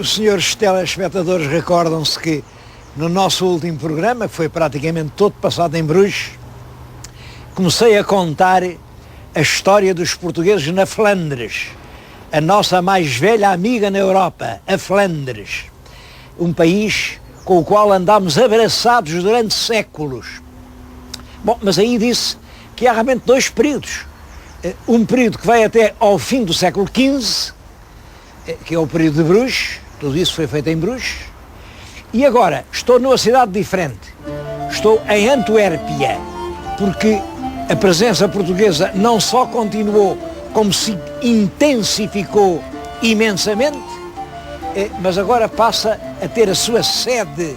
Os senhores telespectadores recordam-se que no nosso último programa, que foi praticamente todo passado em Bruges, comecei a contar a história dos portugueses na Flandres, a nossa mais velha amiga na Europa, a Flandres, um país com o qual andámos abraçados durante séculos. Bom, mas aí disse que há realmente dois períodos. Um período que vai até ao fim do século XV, que é o período de Bruges, tudo isso foi feito em Bruges, e agora estou numa cidade diferente. Estou em Antuérpia, porque a presença portuguesa não só continuou, como se intensificou imensamente, mas agora passa a ter a sua sede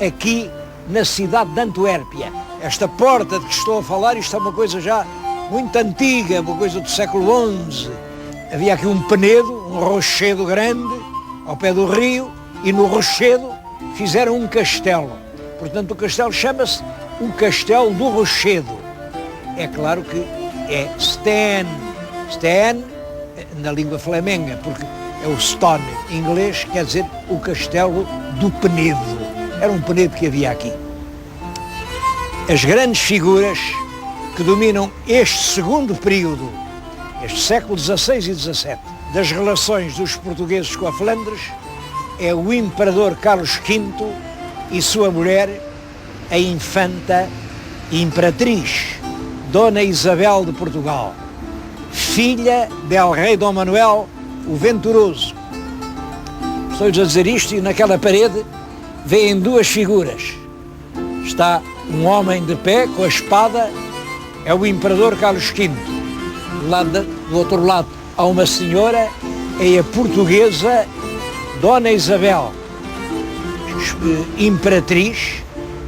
aqui na cidade de Antuérpia. Esta porta de que estou a falar, isto é uma coisa já muito antiga, uma coisa do século XI. Havia aqui um penedo, um rochedo grande, ao pé do rio, e no rochedo fizeram um castelo. Portanto, o castelo chama-se o Castelo do Rochedo. É claro que é Steen. Steen, na língua flamenga, porque é o Stone em inglês, quer dizer o Castelo do Penedo. Era um penedo que havia aqui. As grandes figuras que dominam este segundo período, este século XVI e XVII, das relações dos portugueses com a Flandres, é o imperador Carlos V e sua mulher, a infanta e imperatriz Dona Isabel de Portugal, filha del rei Dom Manuel o Venturoso. Estou-lhes a dizer isto e naquela parede vêem duas figuras. Está um homem de pé com a espada, é o imperador Carlos V. Do outro lado há uma senhora, é a portuguesa Dona Isabel, imperatriz,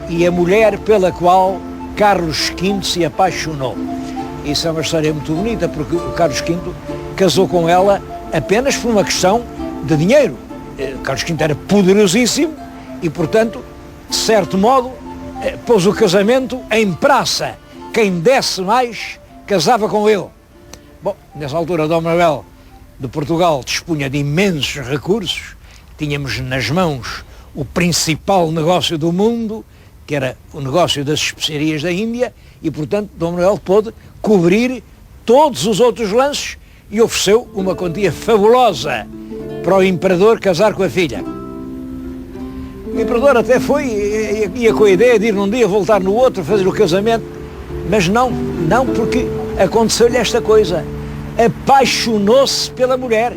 e a mulher pela qual Carlos V se apaixonou. Isso é uma história muito bonita, porque o Carlos V casou com ela apenas por uma questão de dinheiro. Carlos V era poderosíssimo e, portanto, de certo modo, pôs o casamento em praça. Quem desse mais, casava com ele. Bom, nessa altura, Dom Manuel de Portugal dispunha de imensos recursos. Tínhamos nas mãos o principal negócio do mundo, que era o negócio das especiarias da Índia, e, portanto, Dom Manuel pôde cobrir todos os outros lances e ofereceu uma quantia fabulosa para o imperador casar com a filha. O imperador até foi, ia com a ideia de ir num dia, voltar no outro, fazer o casamento, mas não, porque aconteceu-lhe esta coisa. Apaixonou-se pela mulher.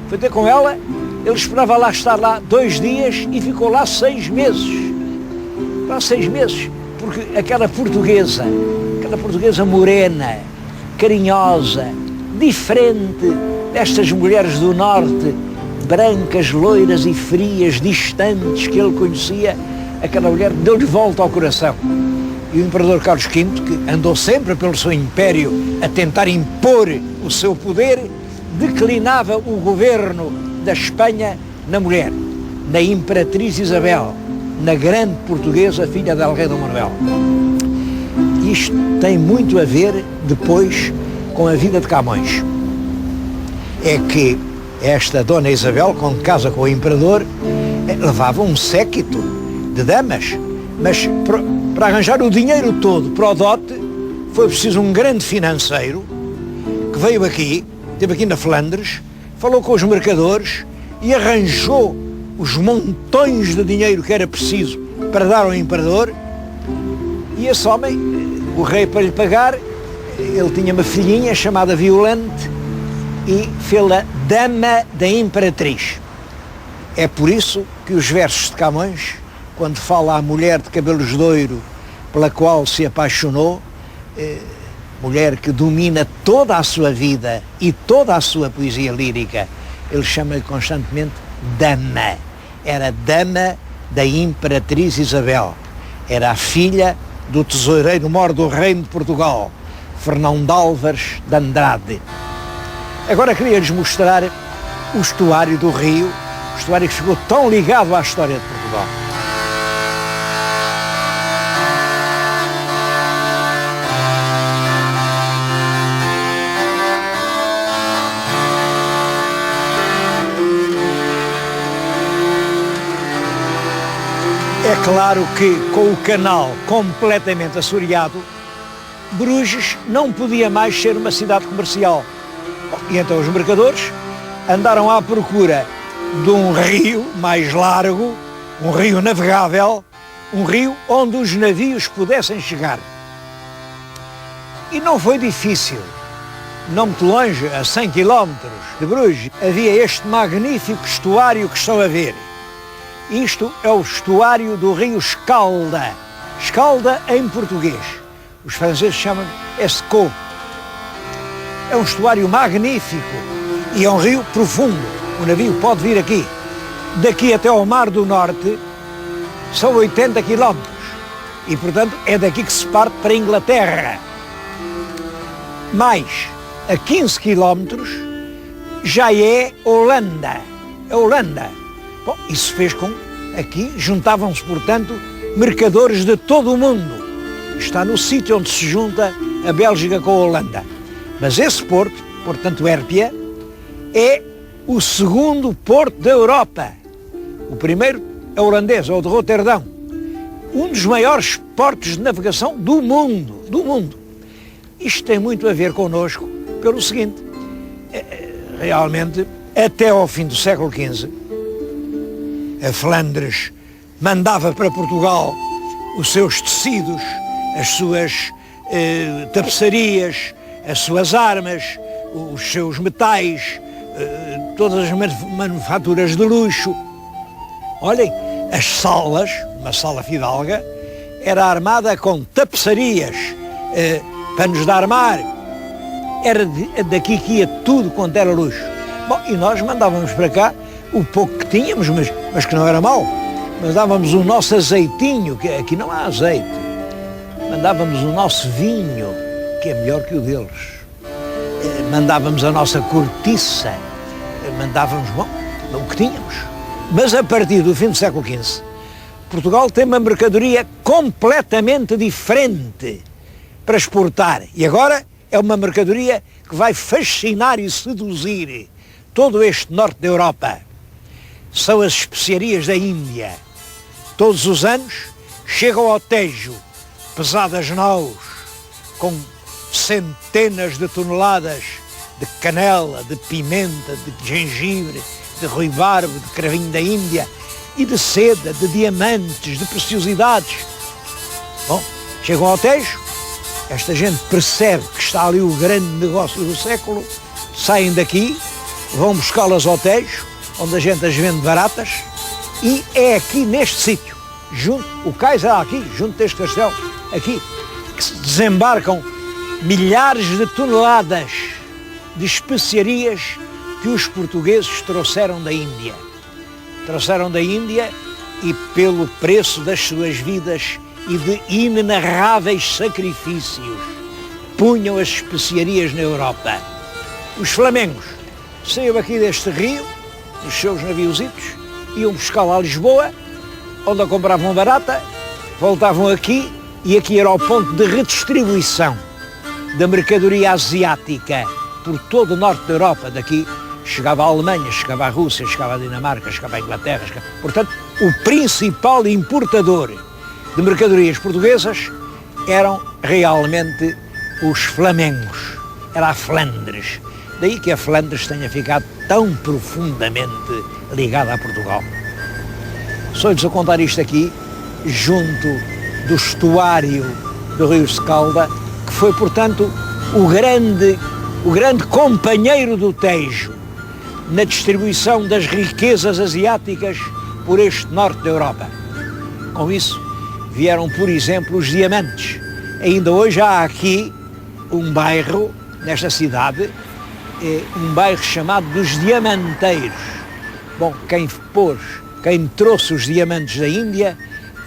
Foi ter com ela, ele esperava lá estar lá 2 dias e ficou lá 6 meses. Lá 6 meses, porque aquela portuguesa morena, carinhosa, diferente destas mulheres do norte, brancas, loiras e frias, distantes, que ele conhecia, aquela mulher deu-lhe volta ao coração. E o imperador Carlos V, que andou sempre pelo seu império a tentar impor o seu poder, declinava o governo da Espanha na mulher, na imperatriz Isabel, na grande portuguesa, filha del rei Dom Manuel. Isto tem muito a ver depois com a vida de Camões. É que esta Dona Isabel, quando casa com o imperador, levava um séquito de damas, mas para arranjar o dinheiro todo para o dote foi preciso um grande financeiro que veio aqui, esteve aqui na Flandres, falou com os mercadores e arranjou os montões de dinheiro que era preciso para dar ao imperador. E esse homem, o rei, para lhe pagar, ele tinha uma filhinha chamada Violante e fê-la dama da imperatriz. É por isso que os versos de Camões, quando fala à mulher de cabelos de ouro pela qual se apaixonou, mulher que domina toda a sua vida e toda a sua poesia lírica, ele chama-lhe constantemente dama. Era dama da imperatriz Isabel. Era a filha do tesoureiro-mor do reino de Portugal, Fernão de Álvares de Andrade. Agora queria-lhes mostrar o estuário do Rio, o estuário que ficou tão ligado à história de Portugal. Claro que com o canal completamente assoreado, Bruges não podia mais ser uma cidade comercial. E então os mercadores andaram à procura de um rio mais largo, um rio navegável, um rio onde os navios pudessem chegar. E não foi difícil. Não muito longe, a 100 km de Bruges, havia este magnífico estuário que estão a ver. Isto é o estuário do rio Escalda. Escalda em português. Os franceses chamam Escaut. É um estuário magnífico e é um rio profundo. O navio pode vir aqui. Daqui até ao Mar do Norte são 80 km. E, portanto, é daqui que se parte para a Inglaterra. Mais, a 15 km já é Holanda. É Holanda. Bom, isso fez com aqui juntavam-se, portanto, mercadores de todo o mundo. Está no sítio onde se junta a Bélgica com a Holanda. Mas esse porto, portanto Hérpia, é o segundo porto da Europa. O primeiro é holandês, é o de Roterdão. Um dos maiores portos de navegação do mundo. Do mundo. Isto tem muito a ver connosco pelo seguinte. Realmente, até ao fim do século XV, a Flandres mandava para Portugal os seus tecidos, as suas tapeçarias, as suas armas, os seus metais, todas as manufaturas de luxo. Olhem, as salas, uma sala fidalga, era armada com tapeçarias, panos de armar, era daqui que ia tudo quanto era luxo. Bom, e nós mandávamos para cá o pouco que tínhamos, mas que não era mau. Mandávamos o nosso azeitinho, que aqui não há azeite. Mandávamos o nosso vinho, que é melhor que o deles. Mandávamos a nossa cortiça. Mandávamos, bom, o que tínhamos. Mas a partir do fim do século XV, Portugal tem uma mercadoria completamente diferente para exportar. E agora é uma mercadoria que vai fascinar e seduzir todo este norte da Europa. São as especiarias da Índia. Todos os anos chegam ao Tejo pesadas naus com centenas de toneladas de canela, de pimenta, de gengibre, de ruibarbo, de cravinho da Índia e de seda, de diamantes, de preciosidades. Bom, chegam ao Tejo, esta gente percebe que está ali o grande negócio do século, saem daqui, vão buscá-las ao Tejo, onde a gente as vende baratas, e é aqui neste sítio, junto, o cais é aqui, junto deste castelo, aqui, que se desembarcam milhares de toneladas de especiarias que os portugueses trouxeram da Índia. Trouxeram da Índia e pelo preço das suas vidas e de inenarráveis sacrifícios punham as especiarias na Europa. Os flamengos saíam aqui deste rio, dos seus naviositos, iam buscá-la a Lisboa, onde a compravam barata, voltavam aqui e aqui era o ponto de redistribuição da mercadoria asiática por todo o norte da Europa. Daqui chegava à Alemanha, chegava à Rússia, chegava à Dinamarca, chegava à Inglaterra. Portanto, o principal importador de mercadorias portuguesas eram realmente os flamengos. Era a Flandres. Daí que a Flandres tenha ficado tão profundamente ligada a Portugal. Sou-lhes a contar isto aqui, junto do estuário do rio Escalda, que foi, portanto, o grande companheiro do Tejo na distribuição das riquezas asiáticas por este norte da Europa. Com isso, vieram, por exemplo, os diamantes. Ainda hoje há aqui um bairro, nesta cidade, um bairro chamado dos Diamanteiros. Bom, quem trouxe os diamantes da Índia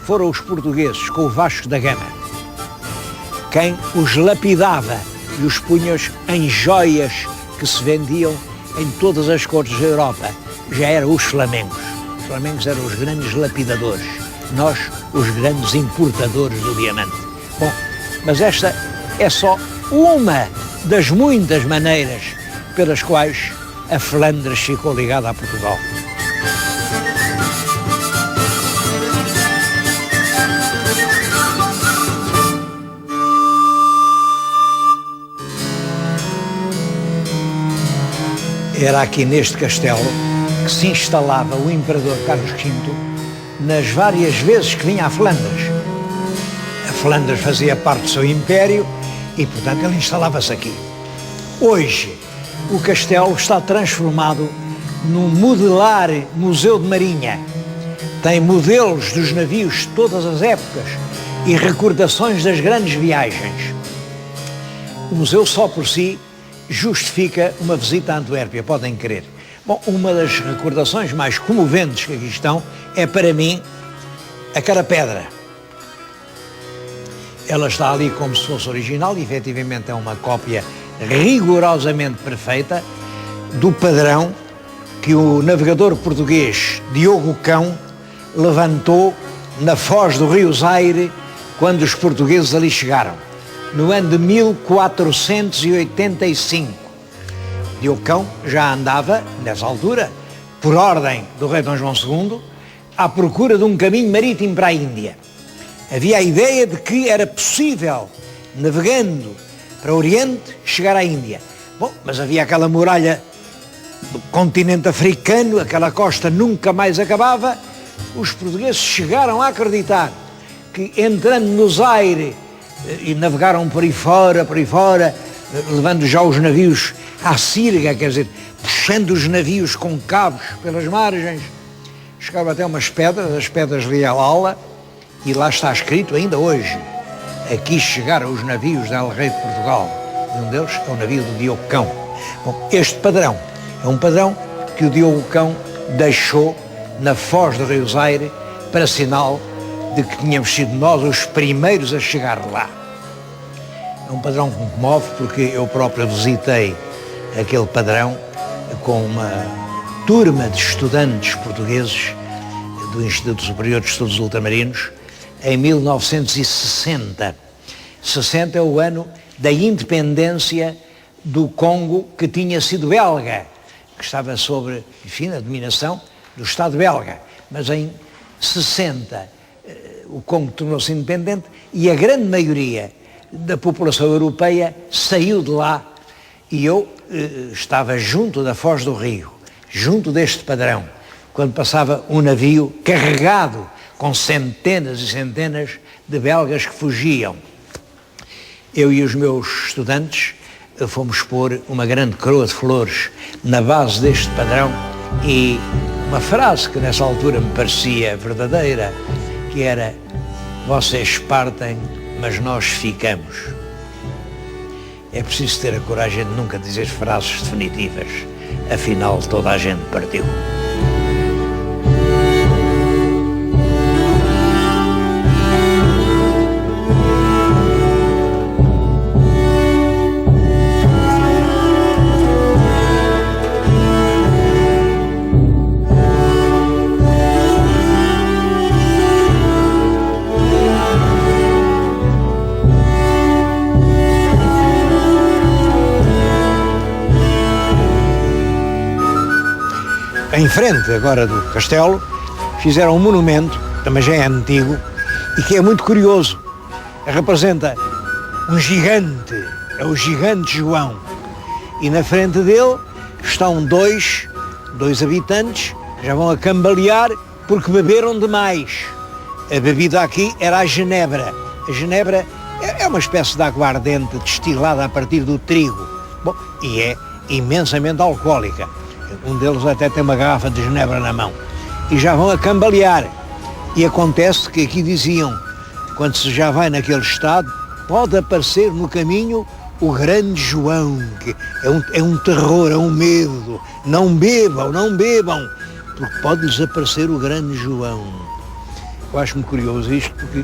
foram os portugueses, com o Vasco da Gama. Quem os lapidava e os punha em joias que se vendiam em todas as cortes da Europa já eram os flamengos. Os flamengos eram os grandes lapidadores, nós os grandes importadores do diamante. Bom, mas esta é só uma das muitas maneiras pelas quais a Flandres ficou ligada a Portugal. Era aqui neste castelo que se instalava o imperador Carlos V nas várias vezes que vinha a Flandres. A Flandres fazia parte do seu império e, portanto, ele instalava-se aqui. Hoje, o castelo está transformado num modelar museu de marinha. Tem modelos dos navios de todas as épocas e recordações das grandes viagens. O museu só por si justifica uma visita a Antuérpia, podem crer. Bom, uma das recordações mais comoventes que aqui estão é, para mim, a carapedra. Ela está ali como se fosse original e, efetivamente, é uma cópia rigorosamente perfeita do padrão que o navegador português Diogo Cão levantou na foz do rio Zaire quando os portugueses ali chegaram, no ano de 1485. Diogo Cão já andava, nessa altura, por ordem do rei Dom João II, à procura de um caminho marítimo para a Índia. Havia a ideia de que era possível, navegando para o Oriente, chegar à Índia. Bom, mas havia aquela muralha do continente africano, aquela costa nunca mais acabava. Os portugueses chegaram a acreditar que, entrando no Zaire, e navegaram por aí fora, levando já os navios à sirga, quer dizer, puxando os navios com cabos pelas margens, chegaram até umas pedras, as pedras de Alala, e lá está escrito ainda hoje: aqui chegaram os navios da El Rei de Portugal. E um deles é o navio do Diogo Cão. Bom, este padrão é um padrão que o Diogo Cão deixou na foz do rio Zaire para sinal de que tínhamos sido nós os primeiros a chegar lá. É um padrão que me comove porque eu próprio visitei aquele padrão com uma turma de estudantes portugueses do Instituto Superior de Estudos Ultramarinos em 1960. 60 é o ano da independência do Congo, que tinha sido belga, que estava sob, enfim, a dominação do Estado belga. Mas em 60 o Congo tornou-se independente e a grande maioria da população europeia saiu de lá, e eu estava junto da foz do rio, junto deste padrão, quando passava um navio carregado com centenas e centenas de belgas que fugiam. Eu e os meus estudantes fomos pôr uma grande coroa de flores na base deste padrão e uma frase que nessa altura me parecia verdadeira, que era: vocês partem, mas nós ficamos. É preciso ter a coragem de nunca dizer frases definitivas, afinal toda a gente partiu. Em frente agora do castelo, fizeram um monumento, também já é antigo, e que é muito curioso. Representa um gigante, é o gigante João. E na frente dele estão dois habitantes, que já vão a cambalear porque beberam demais. A bebida aqui era a genebra. A genebra é uma espécie de aguardente destilada a partir do trigo. Bom, e é imensamente alcoólica. Um deles até tem uma garrafa de genebra na mão. E já vão a cambalear. E acontece que aqui diziam, quando se já vai naquele estado, pode aparecer no caminho o grande João, que é um terror, é um medo. Não bebam, porque pode-lhes aparecer o grande João. Eu acho-me curioso isto, porque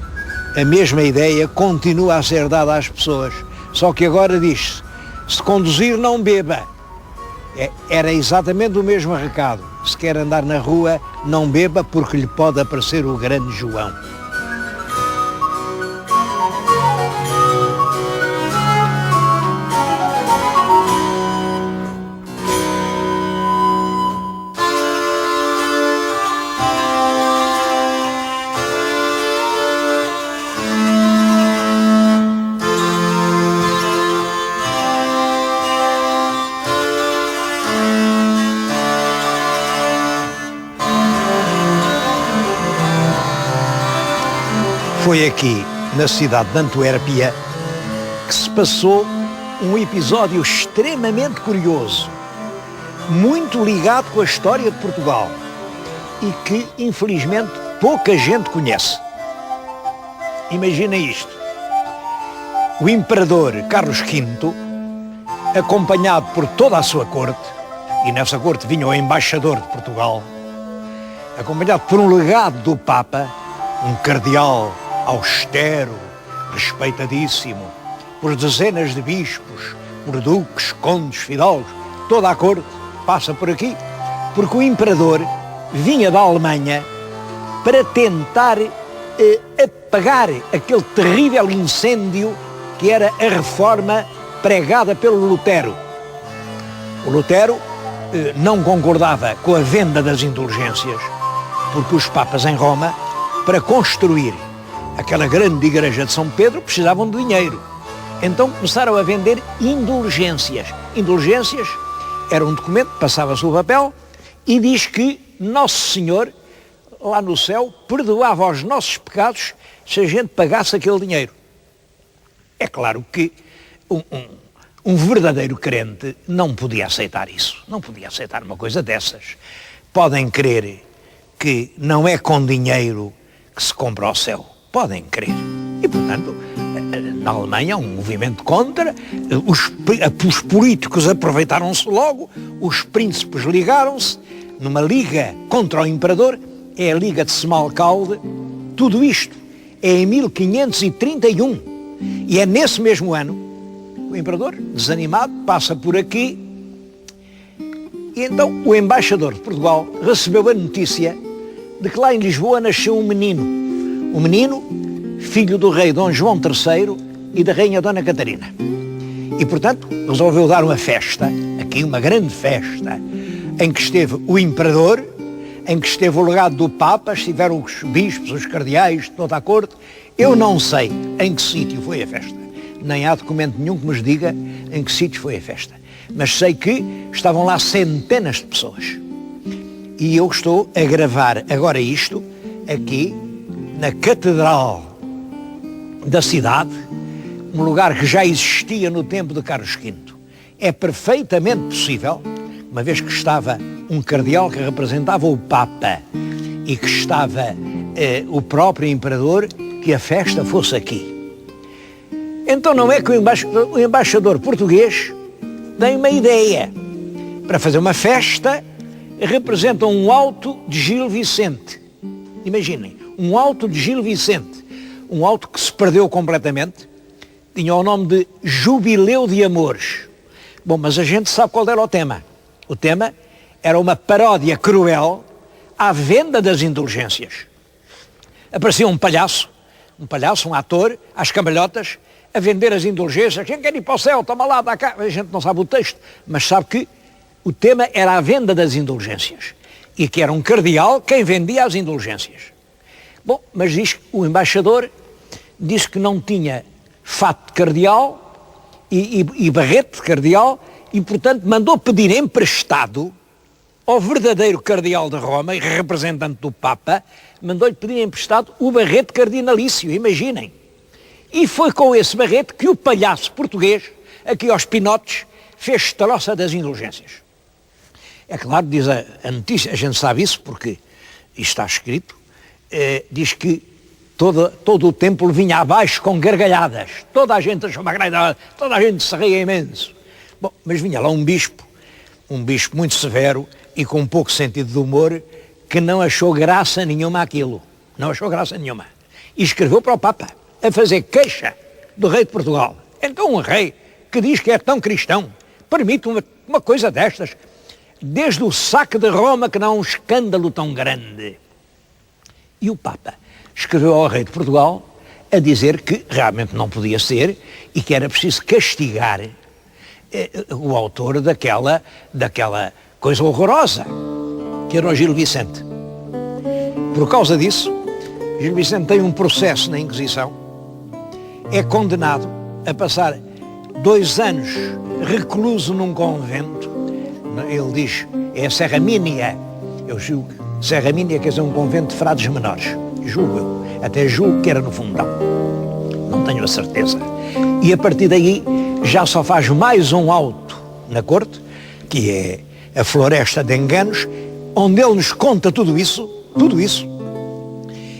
a mesma ideia continua a ser dada às pessoas. Só que agora diz-se: se conduzir, não beba. Era exatamente o mesmo recado. Se quer andar na rua, não beba, porque lhe pode aparecer o grande João. Foi aqui, na cidade de Antuérpia, que se passou um episódio extremamente curioso, muito ligado com a história de Portugal e que, infelizmente, pouca gente conhece. Imaginem isto. O imperador Carlos V, acompanhado por toda a sua corte, e nessa corte vinha o embaixador de Portugal, acompanhado por um legado do Papa, um cardeal austero, respeitadíssimo, por dezenas de bispos, por duques, condes, fidalgos, toda a corte passa por aqui, porque o imperador vinha da Alemanha para tentar apagar aquele terrível incêndio que era a reforma pregada pelo Lutero. O Lutero não concordava com a venda das indulgências, porque os papas em Roma, para construir aquela grande igreja de São Pedro, precisavam de dinheiro. Então começaram a vender indulgências. Indulgências era um documento, passava-se o papel e diz que Nosso Senhor, lá no céu, perdoava os nossos pecados se a gente pagasse aquele dinheiro. É claro que um verdadeiro crente não podia aceitar isso, não podia aceitar uma coisa dessas. Podem crer que não é com dinheiro que se compra o céu, podem crer. E, portanto, na Alemanha, um movimento contra, os políticos aproveitaram-se logo, os príncipes ligaram-se, numa liga contra o imperador, é a Liga de Smalkalde. Tudo isto é em 1531, e é nesse mesmo ano o imperador, desanimado, passa por aqui, e então o embaixador de Portugal recebeu a notícia de que lá em Lisboa nasceu um menino, filho do rei Dom João III e da rainha Dona Catarina. E, portanto, resolveu dar uma festa, aqui uma grande festa, em que esteve o imperador, em que esteve o legado do Papa, estiveram os bispos, os cardeais, toda a corte. Eu não sei em que sítio foi a festa, nem há documento nenhum que nos diga em que sítio foi a festa, mas sei que estavam lá centenas de pessoas. E eu estou a gravar agora isto aqui na Catedral da cidade, um lugar que já existia no tempo de Carlos V. É perfeitamente possível, uma vez que estava um cardeal que representava o Papa e que estava o próprio imperador, que a festa fosse aqui. Então não é que o embaixador português tem uma ideia. Para fazer uma festa, representa um alto de Gil Vicente. Imaginem, um alto de Gil Vicente. Um alto que se perdeu completamente. Tinha o nome de Jubileu de Amores. Bom, mas a gente sabe qual era o tema. O tema era uma paródia cruel à venda das indulgências. Aparecia um palhaço, um ator, às cambalhotas, a vender as indulgências. Quem quer ir para o céu, toma lá, dá cá. A gente não sabe o texto, mas sabe que o tema era a venda das indulgências. E que era um cardeal quem vendia as indulgências. Bom, mas diz que o embaixador disse que não tinha fato de cardeal e barrete de cardeal e, portanto, mandou pedir emprestado ao verdadeiro cardeal de Roma e representante do Papa, mandou-lhe pedir emprestado o barrete cardinalício, imaginem. E foi com esse barrete que o palhaço português, aqui aos pinotes, fez troça das indulgências. É claro, diz a notícia, a gente sabe isso porque isto está escrito, diz que todo o templo vinha abaixo com gargalhadas, toda a gente achou uma grande, toda a gente se ria imenso. Bom, mas vinha lá um bispo muito severo e com um pouco sentido de humor, que não achou graça nenhuma àquilo, não achou graça nenhuma. E escreveu para o Papa, a fazer queixa do rei de Portugal. Então um rei que diz que é tão cristão, permite uma coisa destas, desde o saque de Roma que não há um escândalo tão grande. E o Papa escreveu ao rei de Portugal a dizer que realmente não podia ser e que era preciso castigar o autor daquela coisa horrorosa, que era o Gil Vicente. Por causa disso, Gil Vicente tem um processo na Inquisição, é condenado a passar 2 anos recluso num convento. Ele diz, é a Serra Mínia, eu julgo, Serra Mínia quer dizer um convento de frades menores, julgo eu. Até julgo que era no Fundão. Não tenho a certeza. E a partir daí já só faz mais um auto na corte, que é a Floresta de Enganos, onde ele nos conta tudo isso,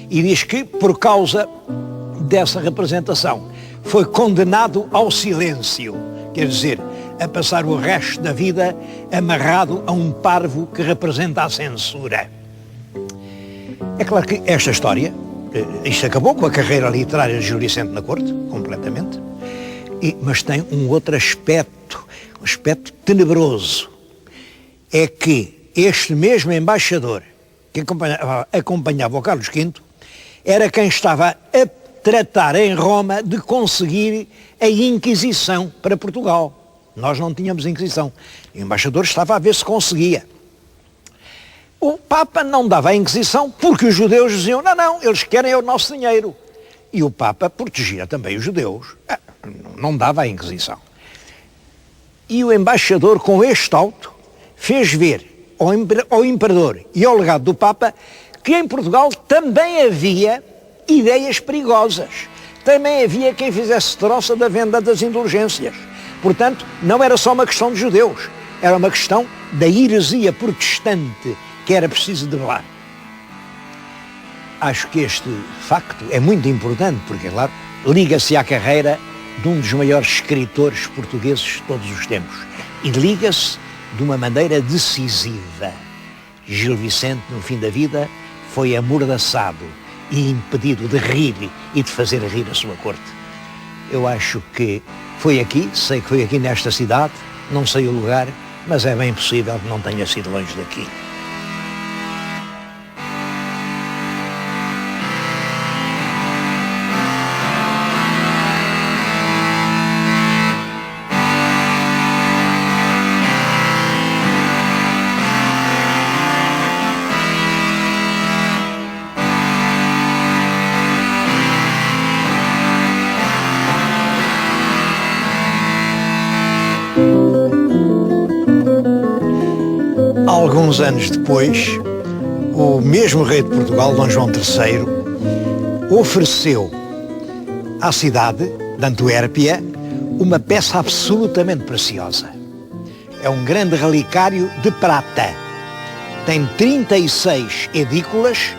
e diz que por causa dessa representação foi condenado ao silêncio, quer dizer, a passar o resto da vida amarrado a um parvo que representa a censura. É claro que esta história, isto acabou com a carreira literária de Gil Vicente na corte, completamente, mas tem um outro aspecto, um aspecto tenebroso. É que este mesmo embaixador que acompanhava o Carlos V era quem estava a tratar em Roma de conseguir a Inquisição para Portugal. Nós não tínhamos Inquisição. O embaixador estava a ver se conseguia. O Papa não dava a Inquisição porque os judeus diziam, não, eles querem o nosso dinheiro. E o Papa protegia também os judeus. Não dava a Inquisição. E o embaixador, com este auto, fez ver ao imperador e ao legado do Papa que em Portugal também havia ideias perigosas. Também havia quem fizesse troça da venda das indulgências. Portanto, não era só uma questão de judeus, era uma questão da heresia protestante que era preciso debelar. Acho que este facto é muito importante porque, claro, liga-se à carreira de um dos maiores escritores portugueses de todos os tempos e liga-se de uma maneira decisiva. Gil Vicente, no fim da vida, foi amordaçado e impedido de rir e de fazer rir a sua corte. Eu acho que foi aqui, sei que foi aqui nesta cidade, não sei o lugar, mas é bem possível que não tenha sido longe daqui. Alguns anos depois, o mesmo rei de Portugal, Dom João III, ofereceu à cidade de Antuérpia uma peça absolutamente preciosa. É um grande relicário de prata. Tem 36 edículas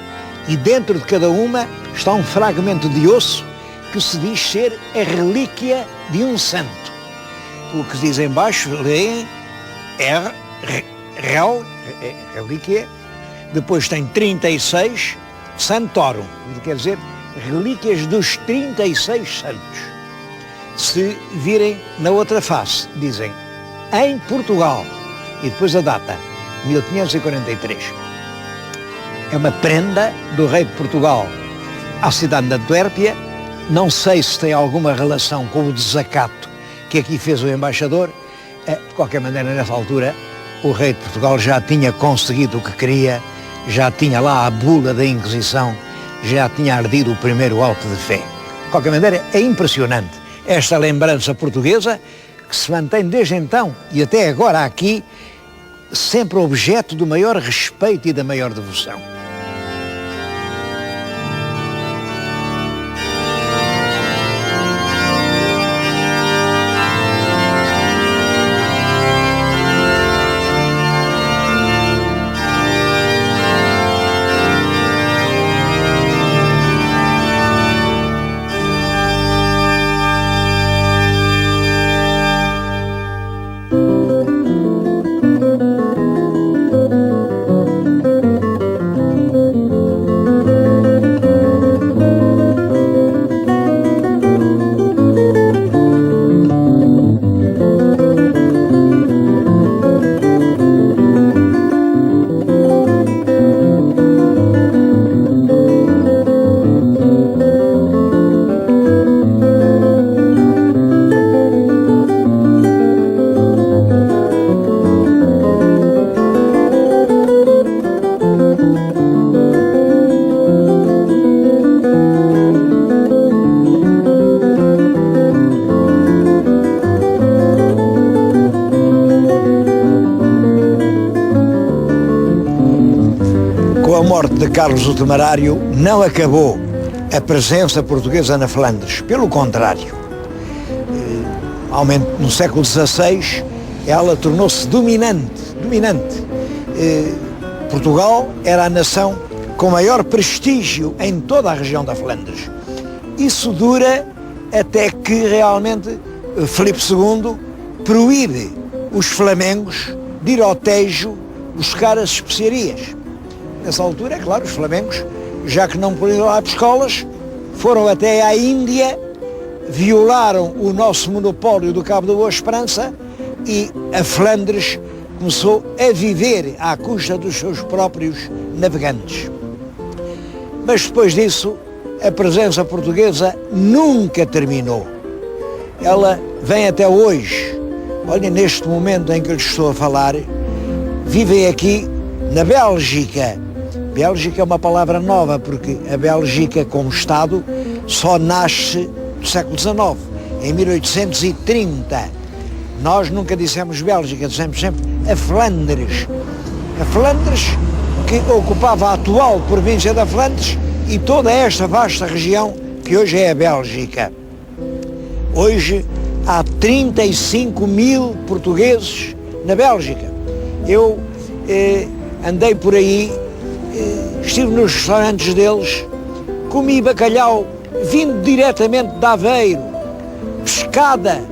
e dentro de cada uma está um fragmento de osso que se diz ser a relíquia de um santo. O que se diz em baixo, leem, relíquia, depois tem 36 santorum, quer dizer, relíquias dos 36 santos. Se virem na outra face, dizem, em Portugal, e depois a data, 1543. É uma prenda do rei de Portugal à cidade de Antuérpia, não sei se tem alguma relação com o desacato que aqui fez o embaixador, de qualquer maneira, nessa altura, o rei de Portugal já tinha conseguido o que queria, já tinha lá a bula da Inquisição, já tinha ardido o primeiro auto de fé. De qualquer maneira, é impressionante esta lembrança portuguesa que se mantém desde então e até agora aqui, sempre objeto do maior respeito e da maior devoção. Com a morte de Carlos o Temerário, não acabou a presença portuguesa na Flandres. Pelo contrário, no século XVI, ela tornou-se dominante. Portugal era a nação com maior prestígio em toda a região da Flandres. Isso dura até que realmente Filipe II proíbe os flamengos de ir ao Tejo buscar as especiarias. Nessa altura, é claro, os flamengos, já que não podiam ir lá para escolas, foram até à Índia, violaram o nosso monopólio do Cabo da Boa Esperança e a Flandres começou a viver à custa dos seus próprios navegantes. Mas depois disso, a presença portuguesa nunca terminou. Ela vem até hoje. Olha, neste momento em que eu lhes estou a falar, vivem aqui na Bélgica. Bélgica é uma palavra nova, porque a Bélgica como Estado só nasce do século XIX, em 1830. Nós nunca dissemos Bélgica, dissemos sempre a Flandres. A Flandres, que ocupava a atual província da Flandres e toda esta vasta região que hoje é a Bélgica. Hoje há 35 mil portugueses na Bélgica. Eu andei por aí, estive nos restaurantes deles, comi bacalhau vindo diretamente de Aveiro, pescada,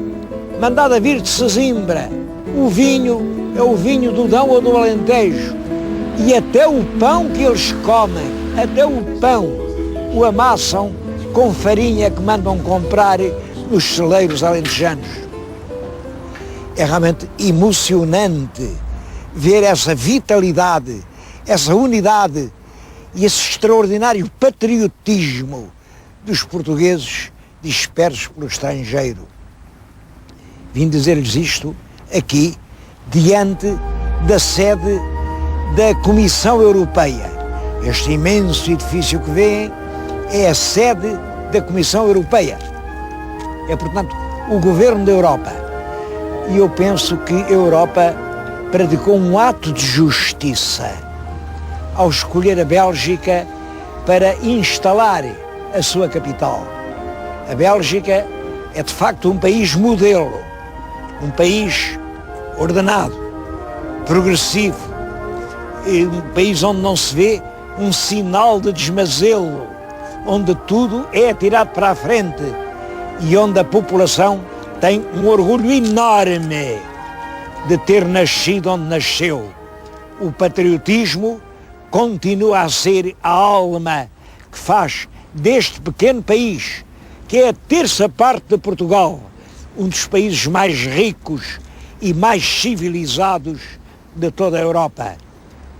mandada vir de Sesimbra, o vinho é o vinho do Dão ou do Alentejo, e até o pão que eles comem, até o pão, o amassam com farinha que mandam comprar nos celeiros alentejanos. É realmente emocionante ver essa vitalidade, essa unidade e esse extraordinário patriotismo dos portugueses dispersos pelo estrangeiro. Vim dizer-lhes isto aqui, diante da sede da Comissão Europeia. Este imenso edifício que veem é a sede da Comissão Europeia. É, portanto, o governo da Europa. E eu penso que a Europa praticou um ato de justiça ao escolher a Bélgica para instalar a sua capital. A Bélgica é de facto um país modelo, um país ordenado, progressivo, um país onde não se vê um sinal de desmazelo, onde tudo é atirado para a frente e onde a população tem um orgulho enorme de ter nascido onde nasceu. O patriotismo continua a ser a alma que faz deste pequeno país, que é a terça parte de Portugal, um dos países mais ricos e mais civilizados de toda a Europa.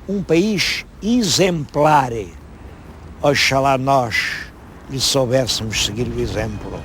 Um país exemplar. Oxalá nós lhe soubéssemos seguir o exemplo.